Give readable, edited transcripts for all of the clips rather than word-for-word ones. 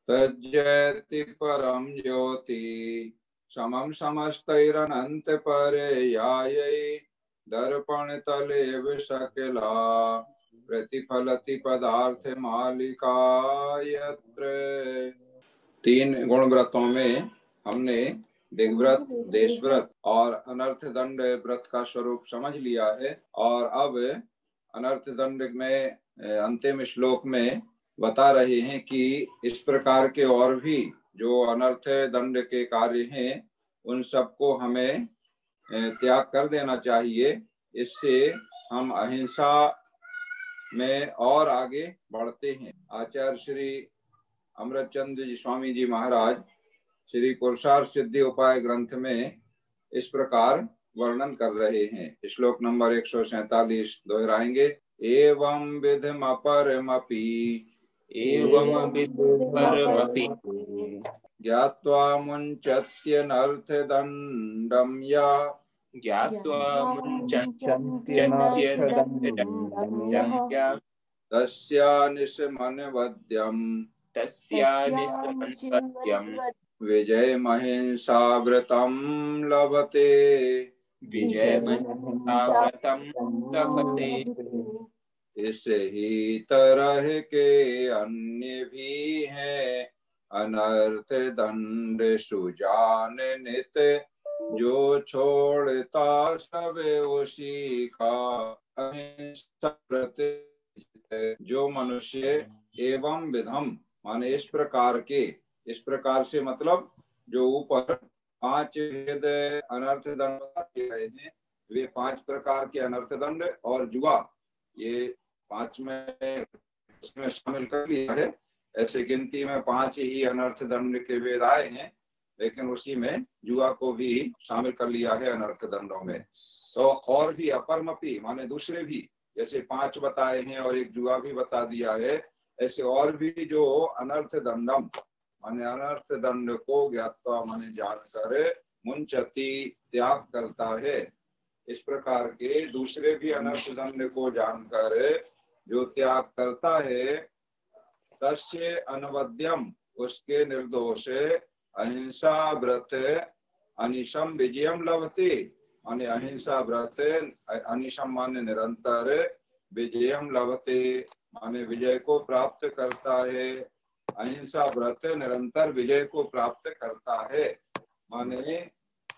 तज्जयति परम ज्योति समम समस्तैरनंत पर्यायै दर्पण तले विशकला प्रतिफलति पदार्थ मालिका यत्र। तीन गुण व्रतों में हमने दिग्व्रत, देशव्रत और अनर्थ दंड व्रत का स्वरूप समझ लिया है। और अब अनर्थ दंड में अंतिम श्लोक में बता रहे हैं कि इस प्रकार के और भी जो अनर्थ दंड के कार्य हैं उन सबको हमें त्याग कर देना चाहिए। इससे हम अहिंसा में और आगे बढ़ते हैं। आचार्य श्री अमृतचंद्र जी स्वामी जी महाराज श्री पुरुषार्थ सिद्धि उपाय ग्रंथ में इस प्रकार वर्णन कर रहे हैं। श्लोक नंबर 147 दोहराएंगे। एवं विधमपरमपि ज्ञात्वा मुञ्चत्यनर्थदण्डं या तस्यानिशमनवद्यम् विजयमहिंसाव्रतं लभते। इस ही तरह के अन्य भी हैं अनर्थ दंड सुजान नित, जो छोड़ता सब उसी का अहिंसा व्रत। जो मनुष्य एवं विधम माने इस प्रकार के, इस प्रकार से मतलब जो ऊपर 5 भेद अनर्थ दंड दिए गए हैं वे 5 प्रकार के अनर्थ दंड और जुआ ये 5 में इसमें शामिल कर लिया है। ऐसे गिनती में 5 ही अनर्थ दंड के वेद आए हैं, लेकिन उसी में जुआ को भी शामिल कर लिया है अनर्थ दंडों में। तो और भी अपरमपि माने दूसरे भी, जैसे 5 बताए हैं और एक जुआ भी बता दिया है, ऐसे और भी जो अनर्थ दंडम माने अनर्थ दंड को ज्ञात्वा माने जानकर मुंचति त्याग करता है। इस प्रकार के दूसरे भी अनर्थ दंड को जानकर जो त्याग करता है, तस्य अनवद्यम उसके निर्दोष अहिंसा व्रत अनिशम विजयम लभते माने अहिंसा व्रत अनिशम माने निरंतर, विजयम लभते माने विजय को प्राप्त करता है। अहिंसा व्रत निरंतर विजय को प्राप्त करता है माने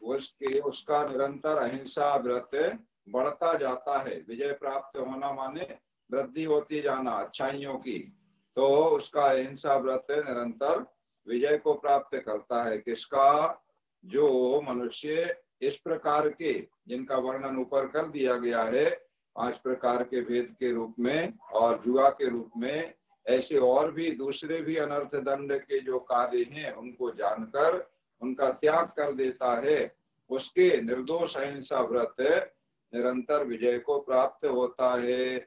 उसका निरंतर अहिंसा व्रत बढ़ता जाता है। विजय प्राप्त होना माने वृद्धि होती जाना अच्छाइयों की, तो उसका अहिंसा व्रत निरंतर विजय को प्राप्त करता है। किसका? जो मनुष्य इस प्रकार के जिनका वर्णन ऊपर कर दिया गया है 5 प्रकार के भेद के रूप में और जुआ के रूप में, ऐसे और भी दूसरे भी अनर्थ दंड के जो कार्य हैं उनको जानकर उनका त्याग कर देता है, उसके निर्दोष अहिंसा व्रत निरंतर विजय को प्राप्त होता है।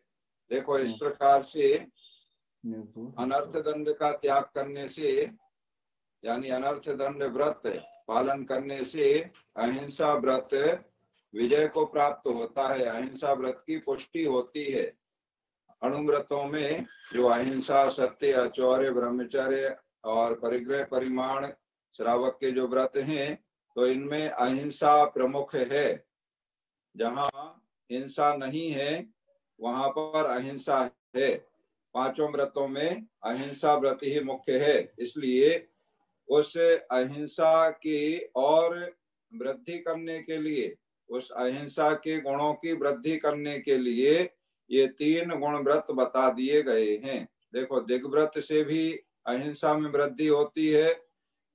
देखो इस प्रकार से अनर्थ दंड का त्याग करने से यानी अनर्थ दंड व्रत पालन करने से अहिंसा व्रत विजय को प्राप्त होता है, अहिंसा व्रत की पुष्टि होती है। अणुव्रतों में जो अहिंसा, सत्य, अचौर्य, ब्रह्मचर्य और परिग्रह, परिमाण, श्रावक के जो व्रत हैं, तो इनमें अहिंसा प्रमुख है। जहाँ हिंसा नहीं है वहां पर अहिंसा है। 5 व्रतों में अहिंसा व्रत ही मुख्य है, इसलिए उस अहिंसा की और वृद्धि करने के लिए, उस अहिंसा के गुणों की वृद्धि करने के लिए ये 3 गुण व्रत बता दिए गए हैं। देखो दिग्व्रत से भी अहिंसा में वृद्धि होती है,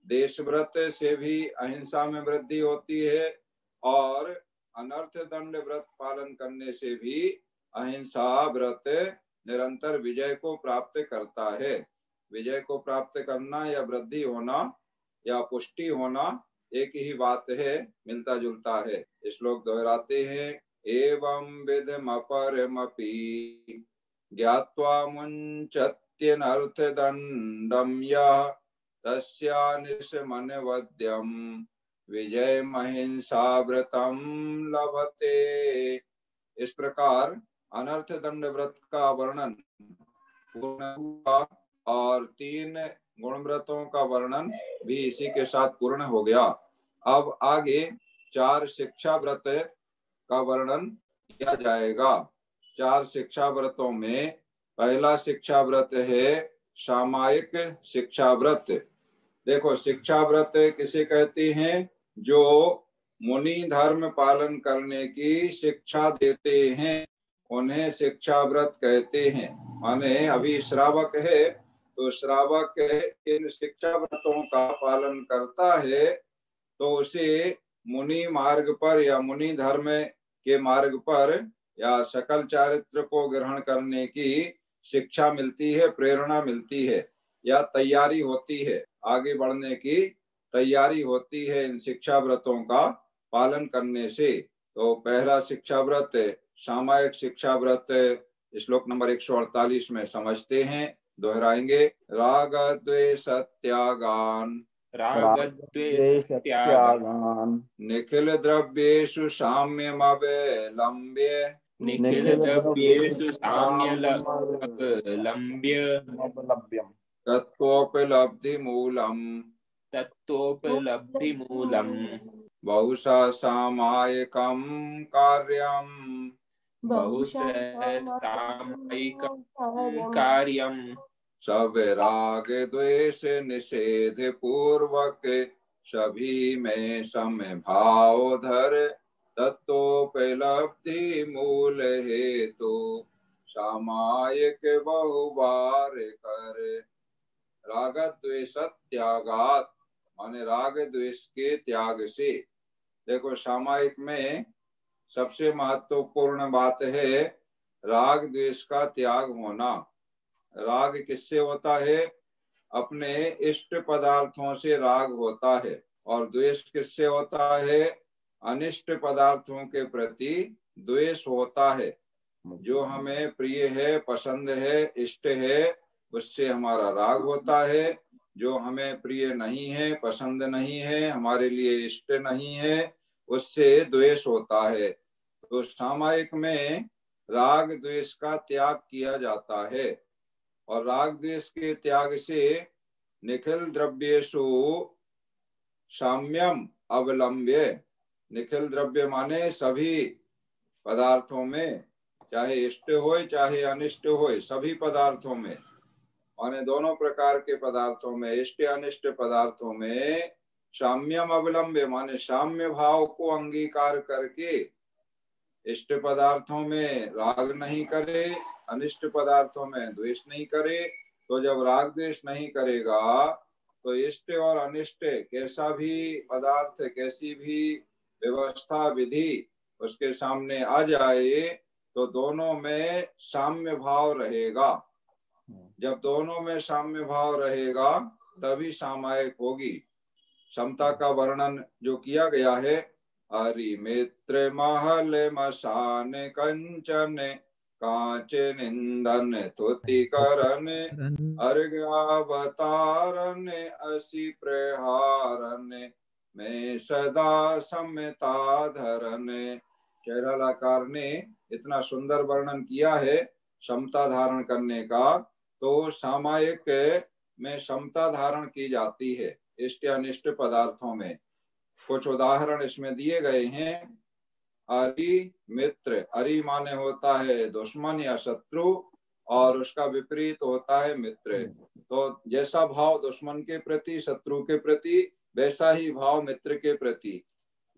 देश व्रत से भी अहिंसा में वृद्धि होती है और अनर्थ दंड व्रत पालन करने से भी अहिंसा व्रत निरंतर विजय को प्राप्त करता है। विजय को प्राप्त करना या वृद्धि होना या पुष्टि होना एक ही बात है, मिलता जुलता है। श्लोक दोहराते हैं। एवं विधमपरमपि ज्ञात्वा मुञ्चत्यनर्थ दंडम यः तस्यानिशमनवद्यं विजयमहिंसा व्रतं लभते। इस प्रकार अनर्थ दंड व्रत का वर्णन पूर्ण हुआ और 3 गुणव्रतों का वर्णन भी इसी के साथ पूर्ण हो गया। अब आगे 4 शिक्षा व्रत का वर्णन किया जाएगा। 4 शिक्षा व्रतों में पहला शिक्षा व्रत है सामायिक शिक्षा व्रत। देखो, शिक्षा व्रत किसे कहते हैं? जो मुनि धर्म पालन करने की शिक्षा देते हैं, उन्हें शिक्षा व्रत कहते हैं। माने अभी श्रावक है तो श्रावक इन शिक्षा व्रतों का पालन करता है तो उसे मुनि मार्ग पर या मुनि धर्म के मार्ग पर या सकल चारित्र को ग्रहण करने की शिक्षा मिलती है, प्रेरणा मिलती है या तैयारी होती है, आगे बढ़ने की तैयारी होती है इन शिक्षा व्रतों का पालन करने से। तो पहला शिक्षा व्रत सामायिक शिक्षा व्रत श्लोक नंबर 148 में समझते हैं, दोहराएंगे। राग द्वेष त्यागान त्यागान निखिल द्रव्येषु साम्यमवलम्ब्य निखिल द्रव्येषु साम्यमवलम्ब्य तत्त्वोपलब्धिमूलम् बहुशः सामायिकं कार्यं सविराग द्वेष निषेध पूर्वक सभी में समभाव धर तत्वोपलब्धि मूल हेतु सामायिक बहुबार कर। राग द्वेष त्यागात माने राग द्वेष के त्याग से। देखो, सामायिक में सबसे महत्वपूर्ण बात है राग द्वेष का त्याग होना। राग किससे होता है? अपने इष्ट पदार्थों से राग होता है। और द्वेष किससे होता है? अनिष्ट पदार्थों के प्रति द्वेष होता है। जो हमें प्रिय है, पसंद है, इष्ट है, उससे हमारा राग होता है। जो हमें प्रिय नहीं है, पसंद नहीं है, हमारे लिए इष्ट नहीं है, उससे द्वेष होता है। तो सामायिक में राग द्वेष का त्याग किया जाता है। और राग द्वेष के त्याग से निखिल द्रव्येषु साम्यम अवलंब्य। निखिल द्रव्य माने सभी पदार्थों में, चाहे इष्ट हो चाहे अनिष्ट हो, सभी पदार्थों में माने दोनों प्रकार के पदार्थों में, इष्ट अनिष्ट पदार्थों में साम्यम अवलंब्य माने साम्य भाव को अंगीकार करके इष्ट पदार्थों में राग नहीं करे, अनिष्ट पदार्थों में द्वेष नहीं करे। तो जब राग द्वेष नहीं करेगा तो इष्ट और अनिष्ट कैसा भी पदार्थ, कैसी भी व्यवस्था विधि उसके सामने आ जाए तो दोनों में साम्य भाव रहेगा। जब दोनों में साम्य भाव रहेगा तभी सामायिक होगी। समता का वर्णन जो किया गया है, हरि मित्र महल मसान कंचन कांच निंदन तुति करन अर्घ्यावतारन असि प्रहारन में सदा समता धरन। चेहरालाकार ने इतना सुंदर वर्णन किया है समता धारण करने का। तो सामायिक में समता धारण की जाती है इष्ट अनिष्ट पदार्थों में। कुछ उदाहरण इसमें दिए गए हैं। अरि मित्र, अरि माने होता है दुश्मन या शत्रु और उसका विपरीत होता है मित्र। तो जैसा भाव दुश्मन के प्रति, शत्रु के प्रति, वैसा ही भाव मित्र के प्रति।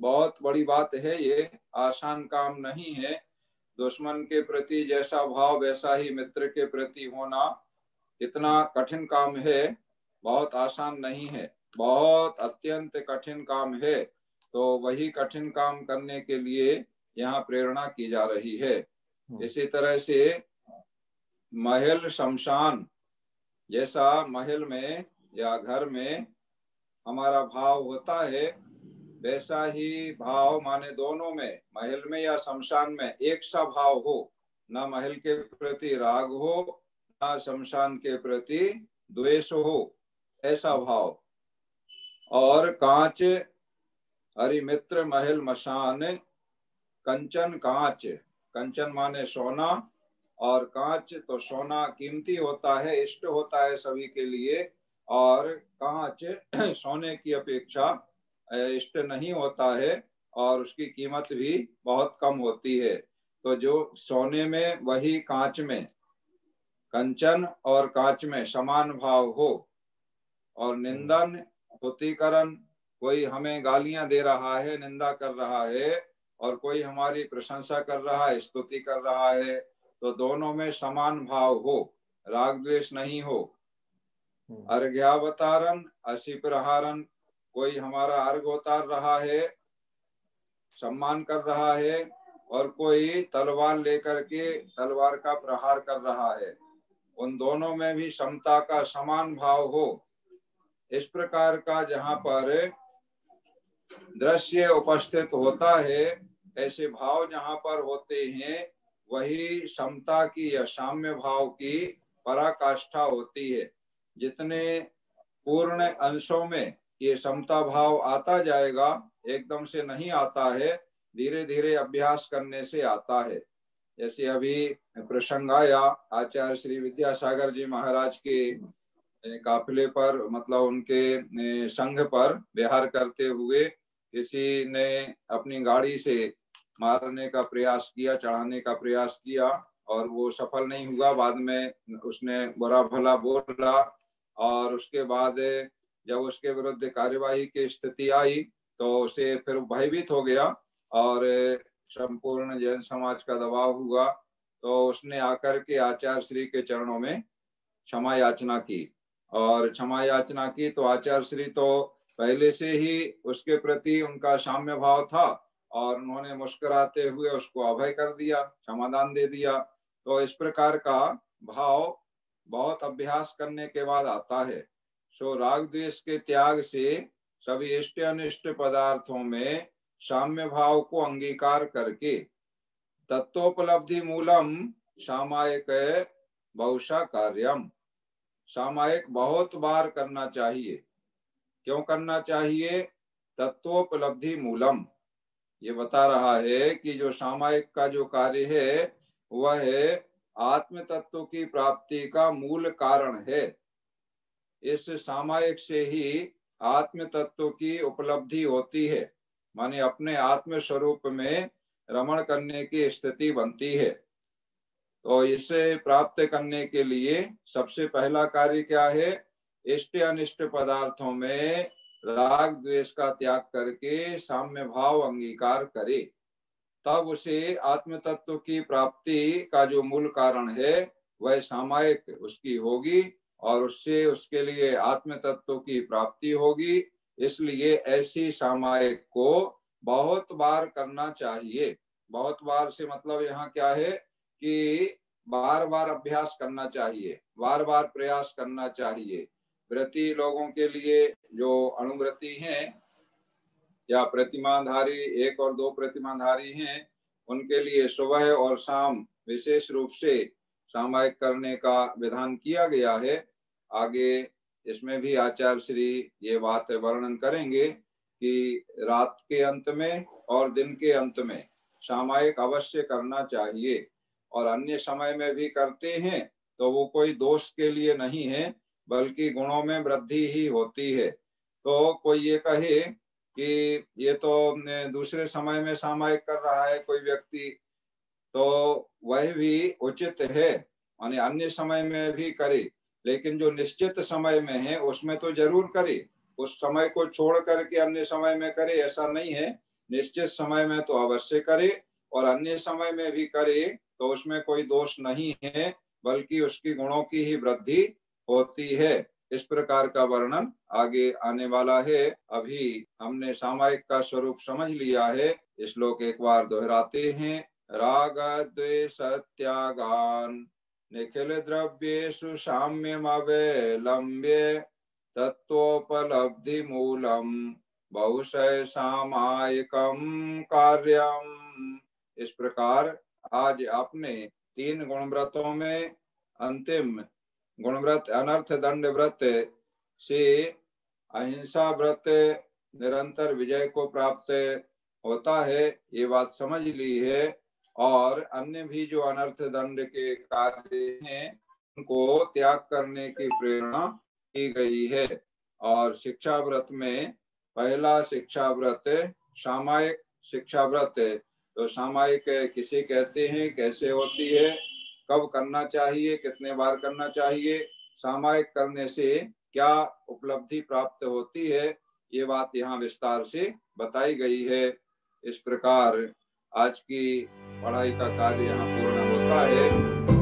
बहुत बड़ी बात है ये, आसान काम नहीं है। दुश्मन के प्रति जैसा भाव वैसा ही मित्र के प्रति होना इतना कठिन काम है, बहुत आसान नहीं है, बहुत अत्यंत कठिन काम है। तो वही कठिन काम करने के लिए यहाँ प्रेरणा की जा रही है। इसी तरह से महल शमशान, जैसा महल में या घर में हमारा भाव होता है वैसा ही भाव माने दोनों में, महल में या शमशान में एक सा भाव हो। ना महल के प्रति राग हो, ना शमशान के प्रति द्वेष हो, ऐसा भाव। और कांच, हरि मित्र महल मशान कंचन कांच, कंचन माने सोना और कांच तो सोना कीमती होता है, इष्ट होता है सभी के लिए। और कांच सोने की अपेक्षा इष्ट नहीं होता है और उसकी कीमत भी बहुत कम होती है। तो जो सोने में वही कांच में, कंचन और कांच में समान भाव हो, और निंदन स्तुतिकरण, कोई हमें गालियां दे रहा है, निंदा कर रहा है, और कोई हमारी प्रशंसा कर रहा है, स्तुति कर रहा है, तो दोनों में समान भाव हो, राग द्वेष नहीं हो। अर्घ्यावतारण असी प्रहारन, कोई हमारा अर्घ उतार रहा है, सम्मान कर रहा है, और कोई तलवार लेकर के तलवार का प्रहार कर रहा है, उन दोनों में भी समता का समान भाव हो। इस प्रकार का जहाँ पर दृश्य उपस्थित होता है, ऐसे भाव जहाँ पर होते हैं, वही समता की या साम्य भाव की पराकाष्ठा होती है। जितने पूर्ण अंशों में ये समता भाव आता जाएगा, एकदम से नहीं आता है, धीरे धीरे अभ्यास करने से आता है। जैसे अभी प्रसंग आया आचार्य श्री विद्यासागर जी महाराज के काफिले पर, मतलब उनके संघ पर विहार करते हुए किसी ने अपनी गाड़ी से मारने का प्रयास किया, चढ़ाने का प्रयास किया, और वो सफल नहीं हुआ। बाद में उसने बुरा भला बोला, और उसके बाद जब उसके विरुद्ध कार्यवाही की स्थिति आई तो उसे फिर भयभीत हो गया, और संपूर्ण जैन समाज का दबाव हुआ, तो उसने आकर के आचार्य श्री के चरणों में क्षमा याचना की। और क्षमा याचना की तो आचार्य श्री तो पहले से ही उसके प्रति उनका साम्य भाव था, और उन्होंने मुस्कुराते हुए उसको अभय कर दिया, समाधान दे दिया। तो इस प्रकार का भाव बहुत अभ्यास करने के बाद आता है। सो राग द्वेष के त्याग से सभी इष्ट अनिष्ट पदार्थों में साम्य भाव को अंगीकार करके तत्वोपलब्धि मूलम सामायिक बहुशा कार्यम, सामायिक बहुत बार करना चाहिए। क्यों करना चाहिए? तत्वोपलब्धि मूलम, ये बता रहा है कि जो सामायिक का जो कार्य है वह है आत्म तत्व की प्राप्ति का मूल कारण है। इस सामायिक से ही आत्म तत्व की उपलब्धि होती है, माने अपने आत्म स्वरूप में रमण करने की स्थिति बनती है। तो इसे प्राप्त करने के लिए सबसे पहला कार्य क्या है? इष्ट अनिष्ट पदार्थों में राग द्वेष का त्याग करके साम्य भाव अंगीकार करे, तब उसे आत्म तत्व की प्राप्ति का जो मूल कारण है वह सामायिक उसकी होगी, और उससे उसके लिए आत्म तत्व की प्राप्ति होगी। इसलिए ऐसी सामायिक को बहुत बार करना चाहिए। बहुत बार से मतलब यहाँ क्या है कि बार बार अभ्यास करना चाहिए, बार बार प्रयास करना चाहिए। व्रती लोगों के लिए जो अणुव्रती हैं या प्रतिमाधारी, 1 और 2 प्रतिमाधारी हैं, उनके लिए सुबह और शाम विशेष रूप से सामायिक करने का विधान किया गया है। आगे इसमें भी आचार्य श्री ये बात वर्णन करेंगे कि रात के अंत में और दिन के अंत में सामायिक अवश्य करना चाहिए, और अन्य समय में भी करते हैं तो वो कोई दोष के लिए नहीं है, बल्कि गुणों में वृद्धि ही होती है। तो कोई ये कहे कि ये तो दूसरे समय में सामायिक कर रहा है कोई व्यक्ति, तो वह भी उचित है, माने अन्य समय में भी करे, लेकिन जो निश्चित समय में है उसमें तो जरूर करे। उस समय को छोड़ करके अन्य समय में करे ऐसा नहीं है, निश्चित समय में तो अवश्य करे, और अन्य समय में भी करे तो उसमें कोई दोष नहीं है, बल्कि उसकी गुणों की ही वृद्धि होती है। इस प्रकार का वर्णन आगे आने वाला है। अभी हमने सामायिक का स्वरूप समझ लिया है। श्लोक एक बार दोहराते हैं। राग द्वेष त्यागान निखिल द्रव्येषु साम्यमवलम्ब्य तत्वोपलब्धि मूलम बहुशः सामायिकम कार्यम। इस प्रकार आज आपने 3 गुणव्रतों में अंतिम गुणव्रत अनर्थ दंड व्रत से अहिंसा व्रत निरंतर विजय को प्राप्त होता है, ये बात समझ ली है। और अन्य भी जो अनर्थ दंड के कार्य हैं उनको त्याग करने की प्रेरणा की गई है। और शिक्षा व्रत में पहला शिक्षा व्रत सामायिक शिक्षा व्रत है। तो सामायिक किसे कहते हैं, कैसे होती है, कब करना चाहिए, कितने बार करना चाहिए, सामायिक करने से क्या उपलब्धि प्राप्त होती है, ये बात यहाँ विस्तार से बताई गई है। इस प्रकार आज की पढ़ाई का कार्य यहाँ पूर्ण होता है।